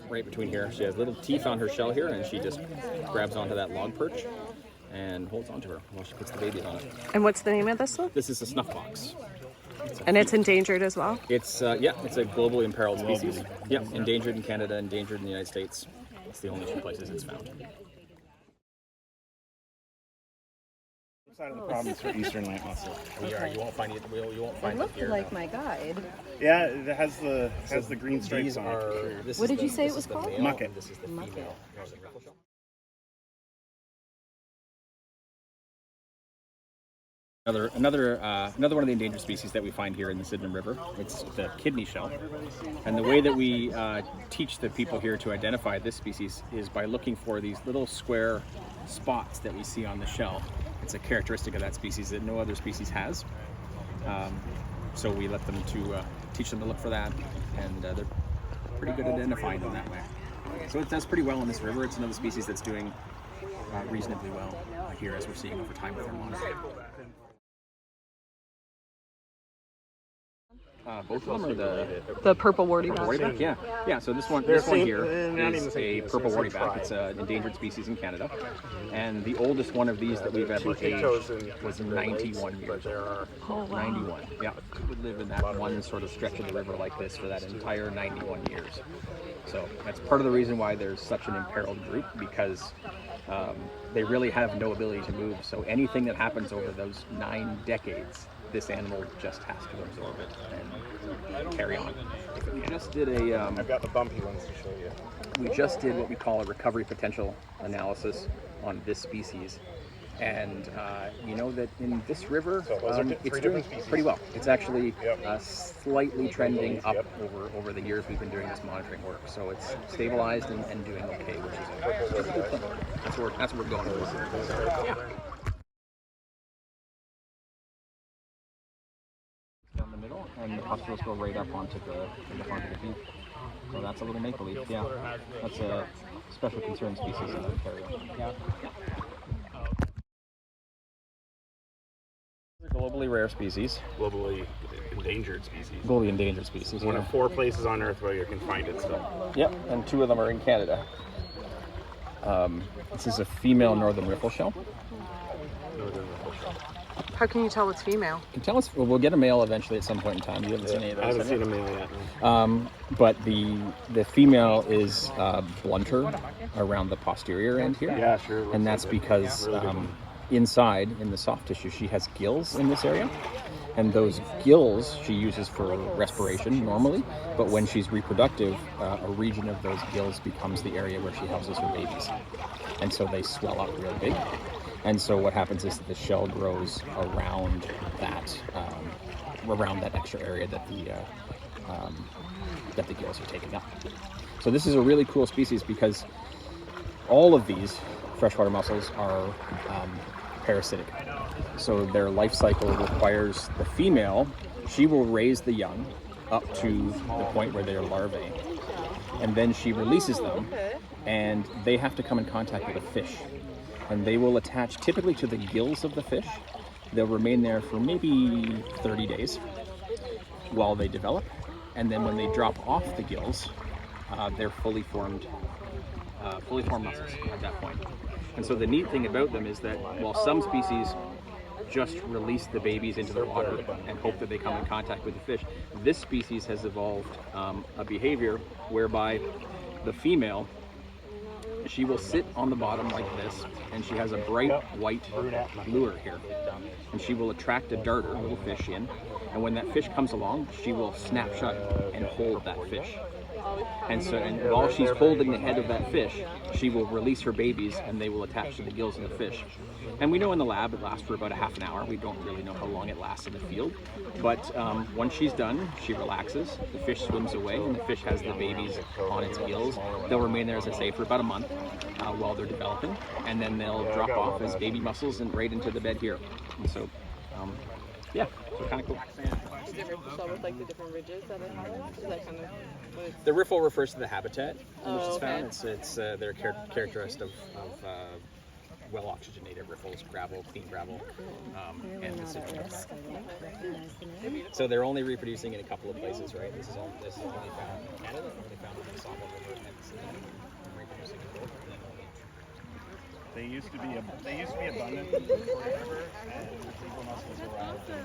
right between here. She has little teeth on her shell here, and she just grabs onto that log perch and holds onto her while she puts the babies on it. And what's the name of this one? This is a snuff box. And it's endangered as well? It's it's a globally imperiled species. Yeah, endangered in Canada, endangered in the United States. It's the only two places it's found. Side of the problem is for eastern land mussel. You won't find it. You won't find It it looked here. like my guide. Yeah, it has the green stripes These on are. it. What did you say it was called? Mucket. This is the Mucket. female northern riffle shell. Another one of the endangered species that we find here in the Sydenham River. It's the kidney shell, and the way that we teach the people here to identify this species is by looking for these little square spots that we see on the shell. It's a characteristic of that species that no other species has. So we let them to teach them to look for that, and they're pretty good at identifying them that way. So it does pretty well in this river. It's another species that's doing reasonably well here, as we're seeing over time with our monitoring. Both of them are The purple warty purple back. warty back. Yeah. So this one here is a purple warty back. It's an endangered species in Canada, and the oldest one of these that we've ever aged was 91 years old. Oh, wow. 91. Yeah, it would live in that one sort of stretch of the river like this for that entire 91 years. So that's part of the reason why there's such an imperiled group, because they really have no ability to move. So anything that happens over those 9 decades, this animal just has to absorb it and carry on. We just did I've got the bumpy ones to show you. we just did what we call a recovery potential analysis on this species, and you know that in this river, it's doing pretty well. It's actually slightly trending up over the years we've been doing this monitoring work. So it's stabilized and doing okay, which is a good thing. That's what we're going with. Yeah. Down the middle, and the pustules go right up onto the beak. So that's a little maple leaf. Yeah, that's a special concern species in Ontario. Yeah. Globally rare species. Globally endangered species. Globally endangered species. One of 4 places on Earth where you can find it still. Yep, and 2 of them are in Canada. This is a female northern riffle shell. Northern riffle shell. How can you tell it's female? You can tell us. Well, we'll get a male eventually at some point in time. You haven't seen any of those. I haven't have seen you? a male yet. No. But the female is blunter around the posterior end here. Yeah, sure. And that's because inside in the soft tissue she has gills in this area, and those gills she uses for respiration normally, but when she's reproductive, a region of those gills becomes the area where she houses her babies, and so they swell up real big. And so what happens is that the shell grows around that extra area that the gills are taking up. So this is a really cool species because all of these freshwater mussels are parasitic. So their life cycle requires the female, she will raise the young up to the point where they're larvae, and then she releases them, and they have to come in contact with a fish. And they will attach typically to the gills of the fish. They'll remain there for maybe 30 days while they develop. And then when they drop off the gills, they're fully formed mussels at that point. And so the neat thing about them is that while some species just release the babies into the water and hope that they come in contact with the fish, this species has evolved a behavior whereby the female, she will sit on the bottom like this, and she has a bright white lure here, and she will attract a darter, a little fish in, and when that fish comes along, she will snap shut and hold that fish. And while she's holding the head of that fish, she will release her babies, and they will attach to the gills of the fish. And we know in the lab it lasts for about a half an hour. We don't really know how long it lasts in the field. But once she's done, she relaxes, the fish swims away, and the fish has the babies on its gills. They'll remain there, as I say, for about a month while they're developing, and then they'll drop off as baby mussels and right into the bed here. And so, yeah, so kind of cool. The riffle shell with like the different ridges that it has? Is that kind of what it's... The riffle refers to the habitat in which it's okay. found. It's they're characteristic of well oxygenated riffles, gravel, clean gravel, and the citrus. So they're only reproducing in a couple of places, right? This is only found in Canada, only found in the Mussel River and reproducing in both. They used to be abundant in the Victoria River, and the mussels arrived in